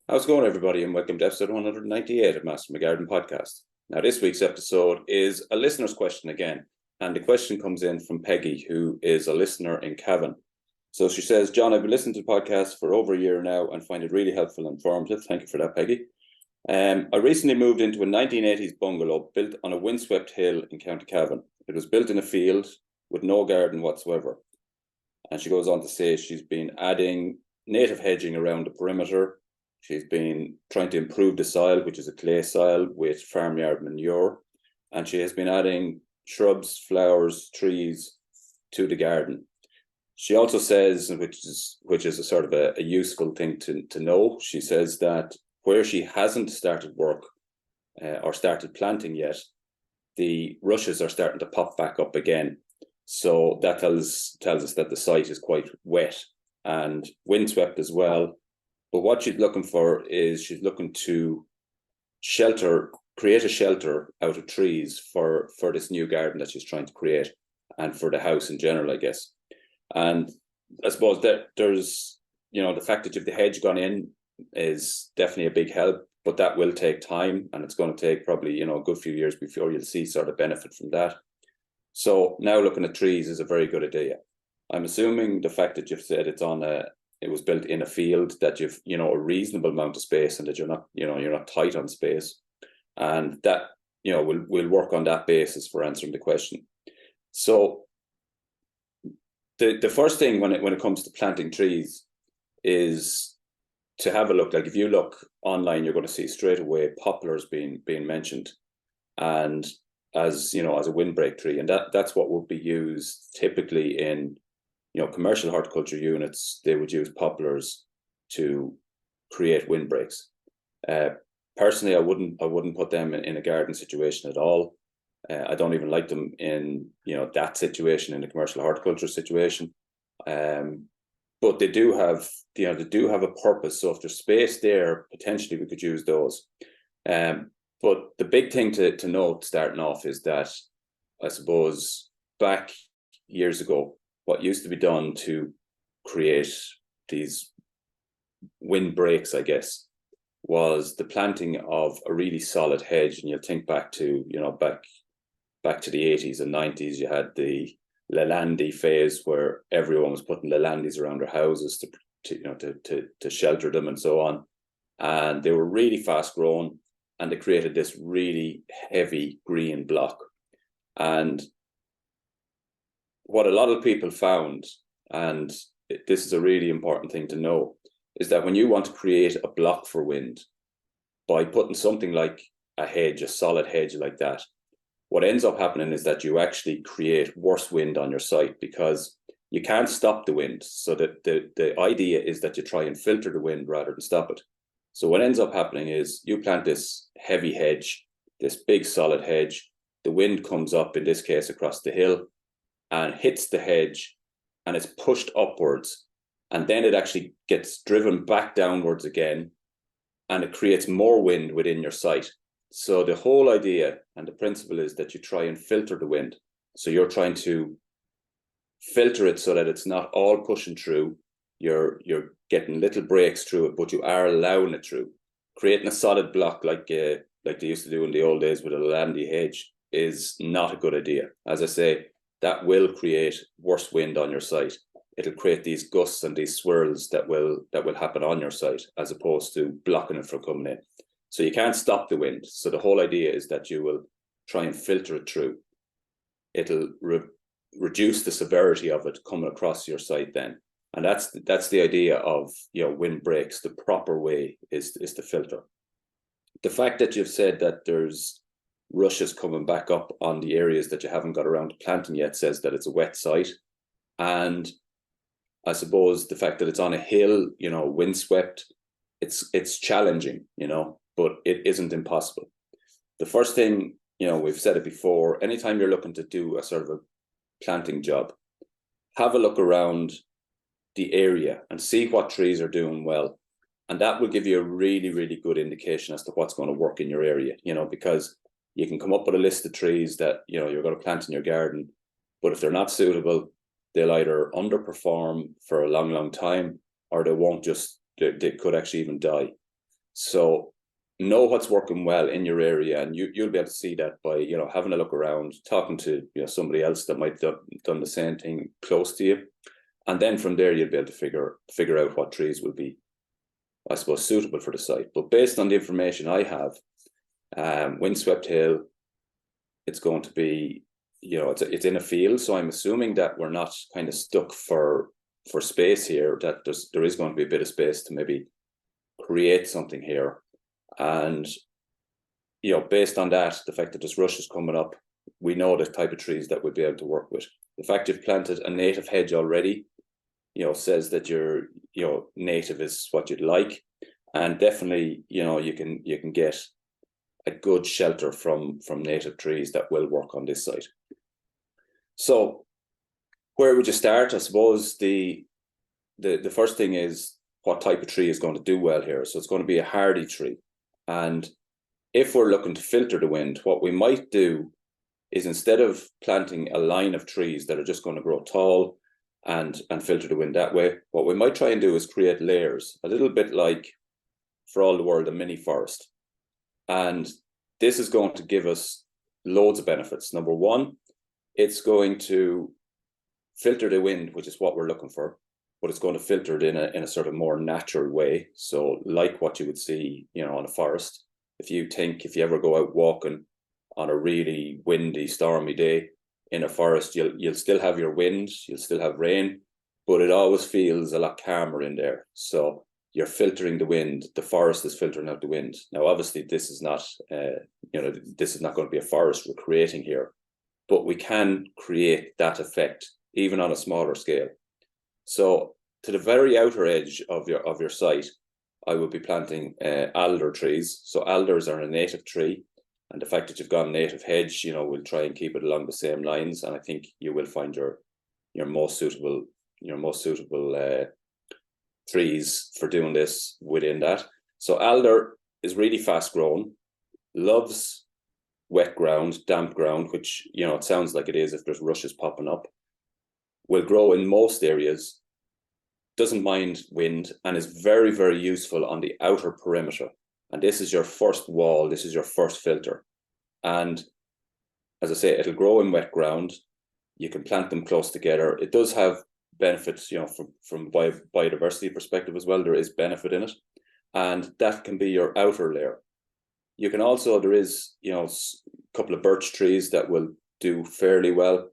How's it going, everybody, and welcome to episode 198 of Master My Garden podcast. Now, this week's episode is a listener's question again, and the question comes in from Peggy, who is a listener in Cavan. So she says, John, I've been listening to the podcast for over a year now and find it really helpful and informative. Thank you for that, Peggy. I recently moved into a 1980s bungalow built on a windswept hill in County Cavan. It was built in a field with no garden whatsoever. And she goes on to say she's been adding native hedging around the perimeter. She's been trying to improve the soil, which is a clay soil, with farmyard manure. And she has been adding shrubs, flowers, trees to the garden. She also says, which is a sort of a useful thing to know, she says that where she hasn't started work or started planting yet, the rushes are starting to pop back up again. So that tells us that the site is quite wet and windswept as well. But what she's looking for is she's looking to create a shelter out of trees for this new garden that she's trying to create and for the house in general, I guess. And I suppose that there's, the fact that you've the hedge gone in is definitely a big help, but that will take time and it's going to take probably, a good few years before you'll see sort of benefit from that. So now looking at trees is a very good idea. I'm assuming the fact that you've said it was built in a field, that you've, a reasonable amount of space and that you're not tight on space. And that, we'll work on that basis for answering the question. So the first thing when it comes to planting trees is to have a look. Like if you look online, you're going to see straight away poplars being mentioned, and as a windbreak tree, and that's what would be used typically in commercial horticulture units. They would use poplars to create windbreaks. Personally, I wouldn't put them in a garden situation at all. I don't even like them in that situation, in a commercial horticulture situation. But they do have a purpose. So if there's space there, potentially we could use those. But the big thing to note starting off is that I suppose back years ago, what used to be done to create these windbreaks, I guess, was the planting of a really solid hedge. And you'll think back to back to the 80s and 90s, you had the Lalandi phase where everyone was putting Lalandis around their houses to shelter them and so on. And they were really fast growing and they created this really heavy green block. And what a lot of people found, and this is a really important thing to know, is that when you want to create a block for wind by putting something like a hedge, a solid hedge like that, what ends up happening is that you actually create worse wind on your site because you can't stop the wind. So that the idea is that you try and filter the wind rather than stop it. So what ends up happening is you plant this heavy hedge, this big solid hedge, the wind comes up, in this case across the hill, and hits the hedge and it's pushed upwards, and then it actually gets driven back downwards again and it creates more wind within your site. So the whole idea and the principle is that you try and filter the wind. So you're trying to filter it so that it's not all pushing through. You're getting little breaks through it, but you are allowing it through. Creating a solid block like they used to do in the old days with a Lalandi hedge is not a good idea. As I say, that will create worse wind on your site. It'll create these gusts and these swirls that will happen on your site as opposed to blocking it from coming in. So you can't stop the wind. So the whole idea is that you will try and filter it through. It'll reduce the severity of it coming across your site then. And that's the idea of windbreaks. The proper way is to filter. The fact that you've said that there's rushes coming back up on the areas that you haven't got around to planting yet says that it's a wet site. And I suppose the fact that it's on a hill, windswept, it's challenging, but it isn't impossible. The first thing, we've said it before, anytime you're looking to do a sort of a planting job, have a look around the area and see what trees are doing well. And that will give you a really, really good indication as to what's going to work in your area, because you can come up with a list of trees that, you're going to plant in your garden, but if they're not suitable, they'll either underperform for a long, long time, or they won't they could actually even die. So know what's working well in your area, and you'll be able to see that by, you know, having a look around, talking to, you know, somebody else that might have done the same thing close to you. And then from there, you'll be able to figure out what trees will be, I suppose, suitable for the site. But based on the information I have, Windswept Hill, it's going to be, you know, it's in a field. So I'm assuming that we're not kind of stuck for space here, that there is going to be a bit of space to maybe create something here. And, you know, based on that, the fact that this rush is coming up, we know the type of trees that we'll be able to work with. The fact you've planted a native hedge already, you know, says that you know, native is what you'd like. And definitely, you know, you can get a good shelter from native trees that will work on this site. So where would you start? I suppose the first thing is, what type of tree is going to do well here? So it's going to be a hardy tree. And if we're looking to filter the wind, what we might do is, instead of planting a line of trees that are just going to grow tall and filter the wind that way, what we might try and do is create layers, a little bit like, for all the world, a mini forest. And this is going to give us loads of benefits. Number one, it's going to filter the wind, which is what we're looking for, but it's going to filter it in a sort of more natural way. So like what you would see, you know, on a forest. If you ever go out walking on a really windy, stormy day in a forest, you'll still have your wind, you'll still have rain, but it always feels a lot calmer in there. So you're filtering the wind. The forest is filtering out the wind. Now, obviously, this is not, you know, this is not going to be a forest we're creating here, but we can create that effect even on a smaller scale. So to the very outer edge of your site, I will be planting alder trees. So alders are a native tree, and the fact that you've got a native hedge, you know, we'll try and keep it along the same lines. And I think you will find your most suitable trees for doing this within that. So alder is really fast growing, loves wet ground, damp ground, which, you know, it sounds like it is if there's rushes popping up. Will grow in most areas, doesn't mind wind, and is very, very useful on the outer perimeter. And this is your first wall, this is your first filter. And as I say, it'll grow in wet ground. You can plant them close together. It does have benefits, you know, from biodiversity perspective as well. There is benefit in it. And that can be your outer layer. You can also, there is, you know, a couple of birch trees that will do fairly well.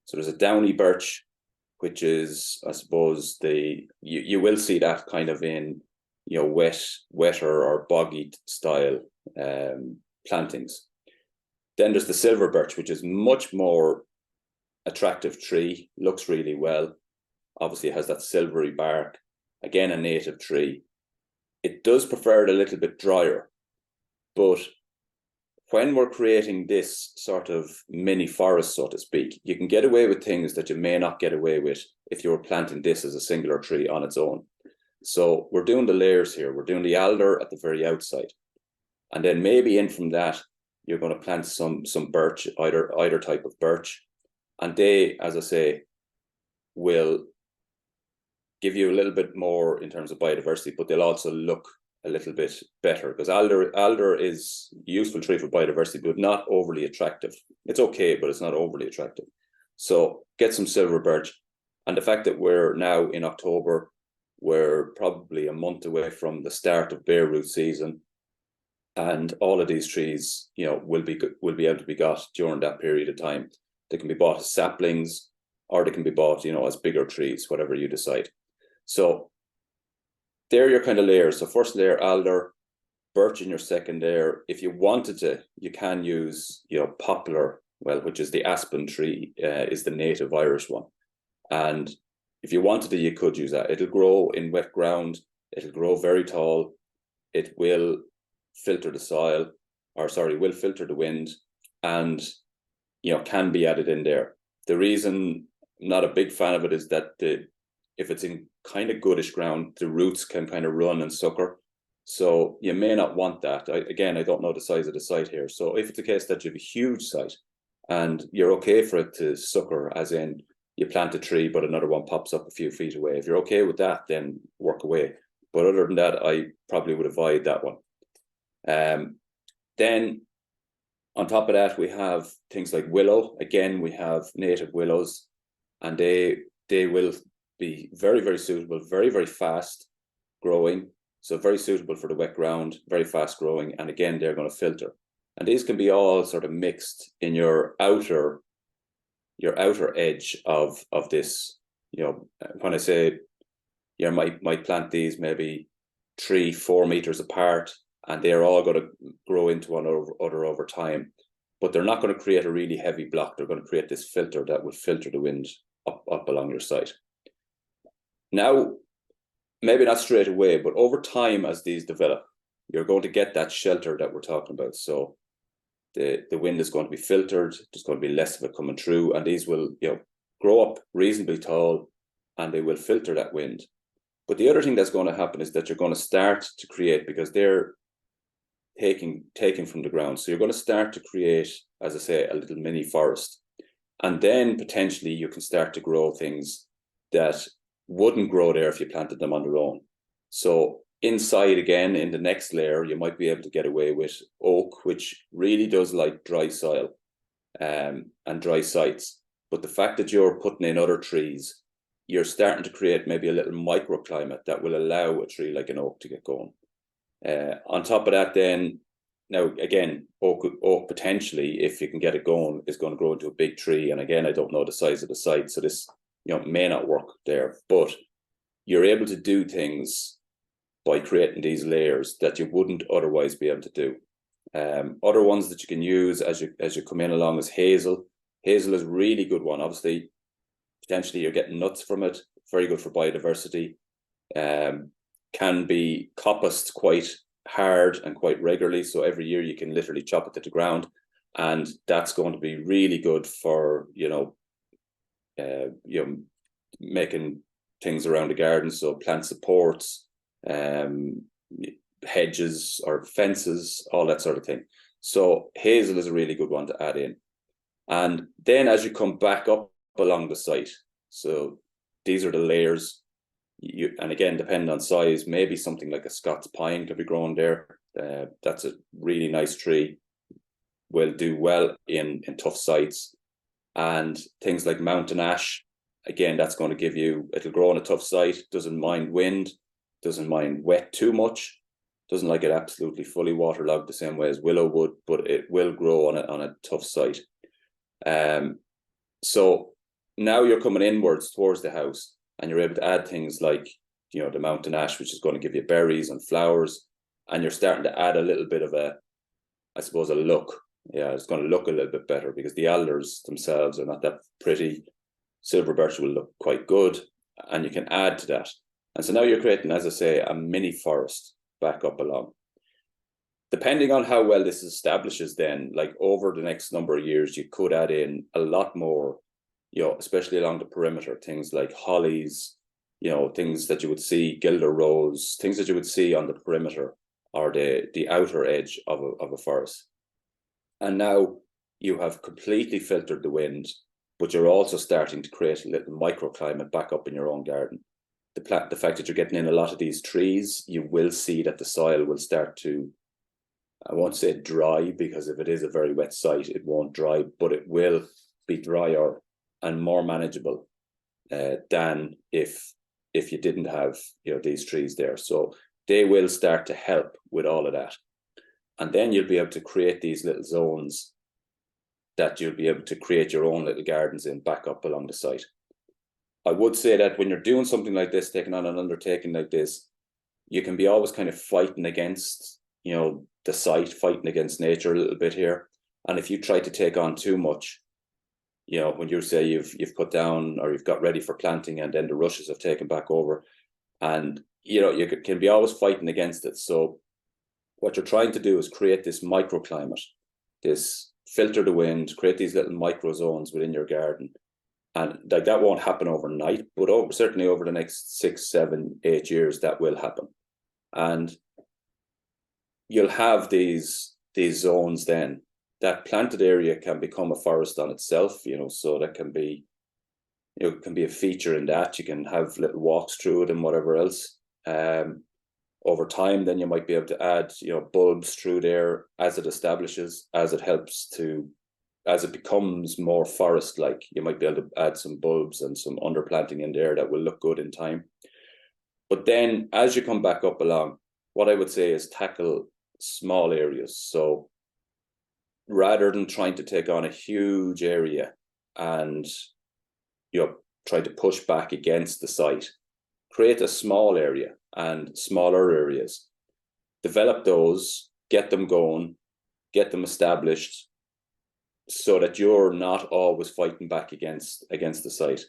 So there's a downy birch, which is, I suppose, you will see that kind of in, you know, wetter or boggy style plantings. Then there's the silver birch, which is much more attractive tree, looks really well. Obviously, it has that silvery bark. Again, a native tree. It does prefer it a little bit drier, but when we're creating this sort of mini forest, so to speak, you can get away with things that you may not get away with if you were planting this as a singular tree on its own. So we're doing the layers here. We're doing the alder at the very outside. And then maybe in from that, you're going to plant some birch, either type of birch. And they, as I say, will give you a little bit more in terms of biodiversity, but they'll also look a little bit better, because alder is a useful tree for biodiversity, but not overly attractive. It's okay, but it's not overly attractive. So get some silver birch. And the fact that we're now in October, we're probably a month away from the start of bare root season, and all of these trees, you know, will be able to be got during that period of time. They can be bought as saplings, or they can be bought, you know, as bigger trees, whatever you decide. So they're your kind of layers. So first layer, alder, birch in your second layer. If you wanted to, you can use, you know, poplar, well, which is the aspen tree, is the native Irish one. And if you wanted to, you could use that. It'll grow in wet ground. It'll grow very tall. It will filter the soil, or sorry, will filter the wind, and, you know, can be added in there. The reason I'm not a big fan of it is that if it's in kind of goodish ground, the roots can kind of run and sucker. So you may not want that. I don't know the size of the site here. So if it's a case that you have a huge site and you're okay for it to sucker, as in you plant a tree, but another one pops up a few feet away, if you're okay with that, then work away. But other than that, I probably would avoid that one. Then on top of that, we have things like willow. Again, we have native willows, and they will be very, very suitable, very, very fast growing. So very suitable for the wet ground, very fast growing. And again, they're going to filter. And these can be all sort of mixed in your outer edge of this. You know, when I say you might plant these maybe 3-4 meters apart, and they're all going to grow into one other over time. But they're not going to create a really heavy block. They're going to create this filter that will filter the wind up along your site. Now, maybe not straight away, but over time as these develop, you're going to get that shelter that we're talking about. So the wind is going to be filtered. There's going to be less of it coming through, and these will, you know, grow up reasonably tall, and they will filter that wind. But the other thing that's going to happen is that you're going to start to create, because they're taking from the ground. So you're going to start to create, as I say, a little mini forest. And then potentially you can start to grow things that wouldn't grow there if you planted them on their own. So inside, again, in the next layer, you might be able to get away with oak, which really does like dry soil and dry sites. But the fact that you're putting in other trees, you're starting to create maybe a little microclimate that will allow a tree like an oak to get going. On top of that, then, now again, oak potentially, if you can get it going, is going to grow into a big tree. And again, I don't know the size of the site, so this, you know, may not work there. But you're able to do things by creating these layers that you wouldn't otherwise be able to do. Other ones that you can use as you come in along is hazel. Hazel is a really good one. Obviously, potentially you're getting nuts from it. Very good for biodiversity. Can be coppiced quite hard and quite regularly. So every year you can literally chop it to the ground, and that's going to be really good for, you know, making things around the garden. So plant supports, hedges or fences, all that sort of thing. So hazel is a really good one to add in. And then as you come back up along the site, so these are the layers. And again, depending on size, maybe something like a Scots pine could be grown there. That's a really nice tree, will do well in tough sites. And things like mountain ash, again, that's going to give you, it'll grow on a tough site, doesn't mind wind, doesn't mind wet too much, doesn't like it absolutely fully waterlogged the same way as willow would, but it will grow on a tough site. So now you're coming inwards towards the house, and you're able to add things like, you know, the mountain ash, which is going to give you berries and flowers, and you're starting to add a little bit of a, I suppose, a look. Yeah, it's going to look a little bit better, because the alders themselves are not that pretty. Silver birch will look quite good, and you can add to that. And so now you're creating, as I say, a mini forest back up along. Depending on how well this establishes, then, like over the next number of years, you could add in a lot more, you know, especially along the perimeter, things like hollies, you know, things that you would see, guelder rose, things that you would see on the perimeter or the outer edge of a forest. And now you have completely filtered the wind, but you're also starting to create a little microclimate back up in your own garden. The fact that you're getting in a lot of these trees, you will see that the soil will start to, I won't say dry, because if it is a very wet site, it won't dry, but it will be drier and more manageable than if you didn't have, you know, these trees there. So they will start to help with all of that. And then you'll be able to create these little zones that you'll be able to create your own little gardens in back up along the site. I would say that when you're doing something like this, taking on an undertaking like this, you can be always kind of fighting against, you know, the site, fighting against nature a little bit here. And if you try to take on too much, you know, when you say you've put down or you've got ready for planting, and then the rushes have taken back over, and, you know, you can be always fighting against it. So what you're trying to do is create this microclimate, this filter the wind, create these little micro zones within your garden. And like that won't happen overnight, but certainly over the next 6, 7, 8 years, that will happen. And you'll have these zones then. That planted area can become a forest on itself, you know, so that can be, you know, can be a feature in that. You can have little walks through it and whatever else. Over time, then you might be able to add, bulbs through there as it establishes, as it helps to, as it becomes more forest-like. You might be able to add some bulbs and some underplanting in there that will look good in time. But then as you come back up along, what I would say is tackle small areas. So rather than trying to take on a huge area and try to push back against the site, create a small area and smaller areas, develop those, get them going, get them established, so that you're not always fighting back against the site.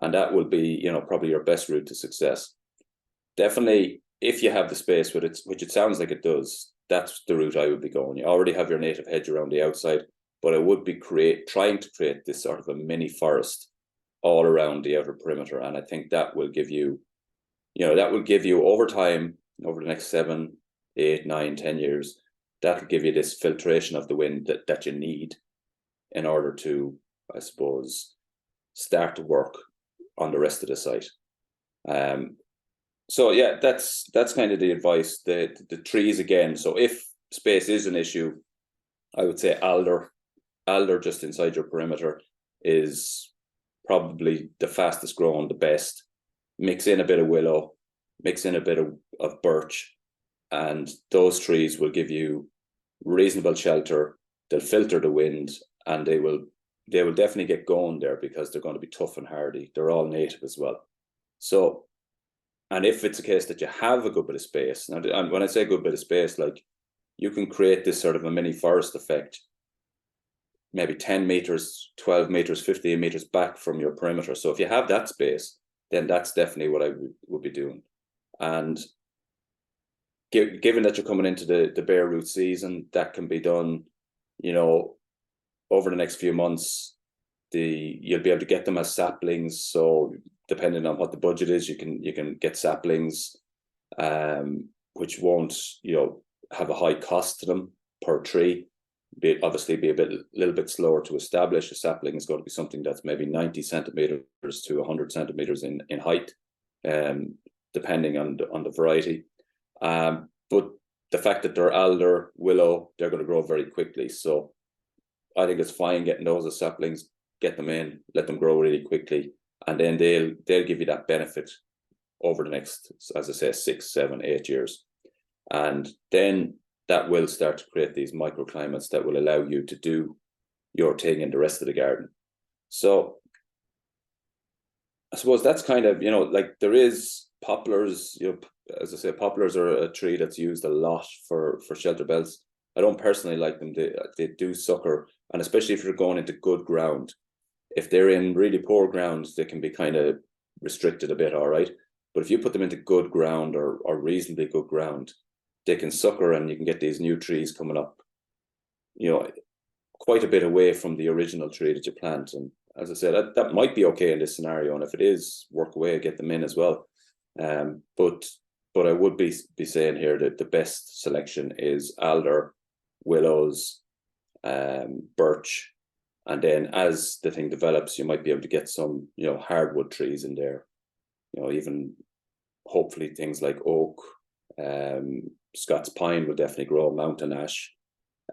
And that will be, probably your best route to success. Definitely, if you have the space with it, which it sounds like it does, that's the route I would be going. You already have your native hedge around the outside, but I would be trying to create this sort of a mini forest all around the outer perimeter. And I think that will give you, over time, over the next 7, 8, 9, 10 years, that will give you this filtration of the wind that you need in order to, I suppose, start to work on the rest of the site. So yeah, that's kind of the advice. The trees again. So if space is an issue, I would say alder just inside your perimeter is probably the fastest growing, the best. Mix in a bit of willow, mix in a bit of birch, and those trees will give you reasonable shelter. They'll filter the wind, and they will definitely get going there because they're going to be tough and hardy. They're all native as well. So, and if it's a case that you have a good bit of space, now, and when I say a good bit of space, like, you can create this sort of a mini forest effect, maybe 10 meters, 12 meters, 15 meters back from your perimeter. So if you have that space, then that's definitely what I would be doing. And given that you're coming into the bare root season, that can be done, over the next few months. You'll be able to get them as saplings. So depending on what the budget is, you can get saplings, which won't have a high cost to them per tree. Obviously be a little bit slower to establish. A sapling is going to be something that's maybe 90 centimeters to 100 centimeters in height, depending on the variety. But the fact that they're alder, willow, they're going to grow very quickly. So I think it's fine getting those as saplings, get them in, let them grow really quickly, and then they'll give you that benefit over the next, as I say, 6, 7, 8 years. And then that will start to create these microclimates that will allow you to do your thing in the rest of the garden. So I suppose that's kind of, like, there is poplars, as I say, poplars are a tree that's used a lot for shelter belts. I don't personally like them. They do sucker, and especially if you're going into good ground. If they're in really poor ground, they can be kind of restricted a bit, all right? But if you put them into good ground or reasonably good ground, they can sucker, and you can get these new trees coming up, quite a bit away from the original tree that you plant. And as I said, that might be okay in this scenario. And if it is, work away, get them in as well. But I would be saying here that the best selection is alder, willows, birch, and then as the thing develops, you might be able to get some, hardwood trees in there. Even hopefully things like oak, Scots pine will definitely grow, mountain ash,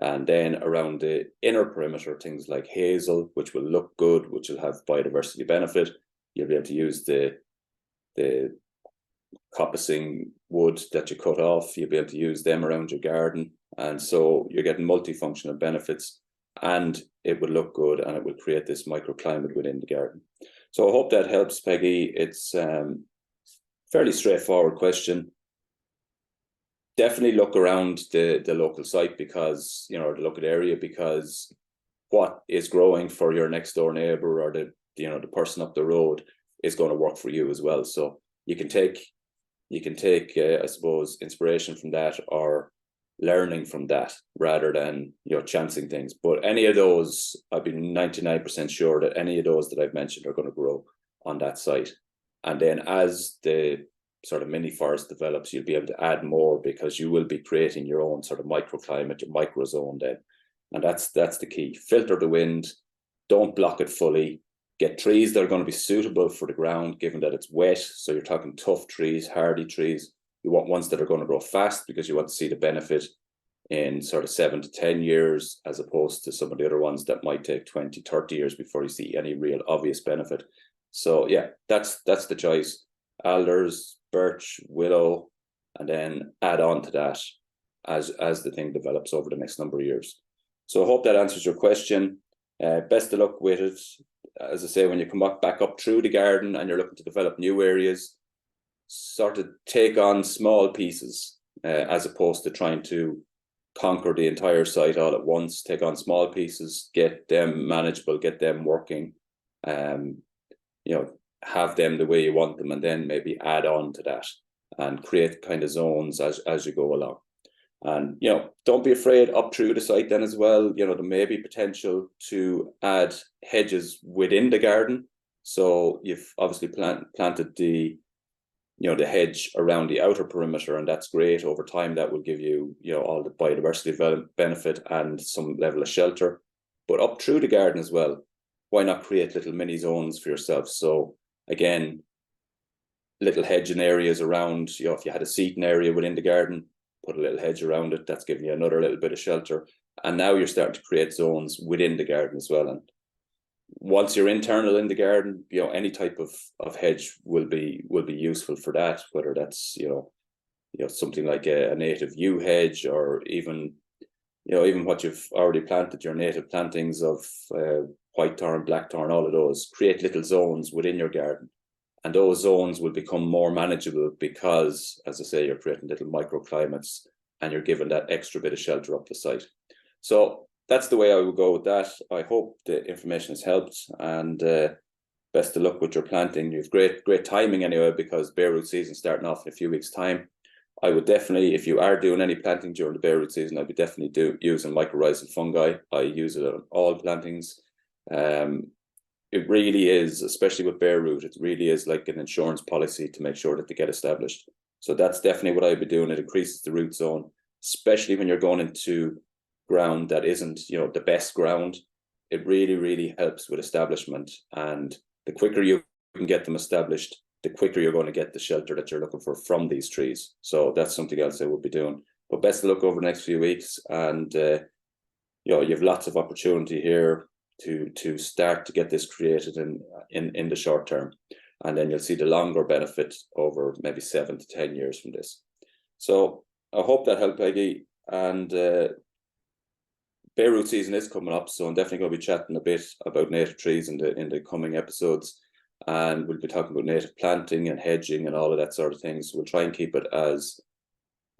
and then around the inner perimeter, things like hazel, which will look good, which will have biodiversity benefit. You'll be able to use the coppicing wood that you cut off. You'll be able to use them around your garden, and so you're getting multifunctional benefits, and it will look good, and it will create this microclimate within the garden. So I hope that helps, Peggy. It's fairly straightforward question. Definitely look around the local site, because, the local area, because what is growing for your next door neighbor or the person up the road is going to work for you as well. So you can take I suppose, inspiration from that or learning from that rather than chancing things. But any of those, I'd be 99% sure that any of those that I've mentioned are going to grow on that site. And then as the sort of mini forest develops, you'll be able to add more, because you will be creating your own sort of microclimate, your microzone then. And that's the key. Filter the wind, don't block it fully. Get trees that are going to be suitable for the ground, given that it's wet. So you're talking tough trees, hardy trees, You want ones that are going to grow fast because you want to see the benefit in sort of 7 to 10 years, as opposed to some of the other ones that might take 20, 30 years before you see any real obvious benefit. So yeah, that's the choice. Alders, birch, willow, and then add on to that as the thing develops over the next number of years. So I hope that answers your question. Best of luck with it. As I say, when you come back up through the garden and you're looking to develop new areas, sort of take on small pieces as opposed to trying to conquer the entire site all at once. Take on small pieces, get them manageable, get them working, have them the way you want them, and then maybe add on to that and create kind of zones as you go along. And, don't be afraid up through the site then as well. There may be potential to add hedges within the garden. So you've obviously planted the hedge around the outer perimeter, and that's great. Over time, that will give you, all the biodiversity benefit and some level of shelter. But up through the garden as well, why not create little mini zones for yourself? So again, little hedging areas around, if you had a seating area within the garden, put a little hedge around it. That's giving you another little bit of shelter. And now you're starting to create zones within the garden as well. And once you're internal in the garden, any type of hedge will be useful for that, whether that's, something like a native yew hedge, or even what you've already planted, your native plantings of white thorn, black thorn, all of those. Create little zones within your garden. And those zones will become more manageable because, as I say, you're creating little microclimates and you're given that extra bit of shelter up the site. So that's the way I would go with that. I hope the information has helped, and best of luck with your planting. You've great timing anyway, because bare root season starting off in a few weeks' time. I would definitely, if you are doing any planting during the bare root season, I'd be definitely using mycorrhizal fungi. I use it on all plantings. It really is, especially with bare root, it really is like an insurance policy to make sure that they get established. So that's definitely what I'd be doing. It increases the root zone, especially when you're going into ground that isn't, the best ground. It really, really helps with establishment. And the quicker you can get them established, the quicker you're going to get the shelter that you're looking for from these trees. So that's something else I would be doing. But best of luck over the next few weeks. And, you have lots of opportunity here to start to get this created in the short term, and then you'll see the longer benefit over maybe 7 to 10 years from this. So I hope that helped, Peggy. And bare root season is coming up, so I'm definitely going to be chatting a bit about native trees in the coming episodes, and we'll be talking about native planting and hedging and all of that sort of things. So we'll try and keep it as,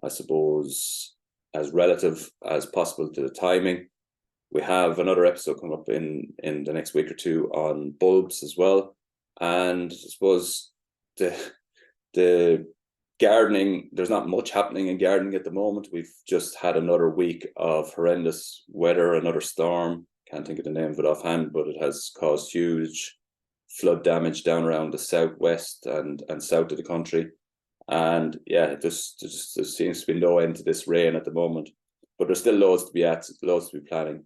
I suppose, as relative as possible to the timing. We have another episode coming up in the next week or two on bulbs as well. And I suppose the gardening, there's not much happening in gardening at the moment. We've just had another week of horrendous weather, another storm. Can't think of the name of it offhand, but it has caused huge flood damage down around the southwest and south of the country. And yeah, there seems to be no end to this rain at the moment. But there's still loads to be planning.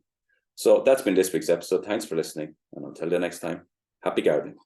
So that's been this week's episode. Thanks for listening. And until the next time, happy gardening.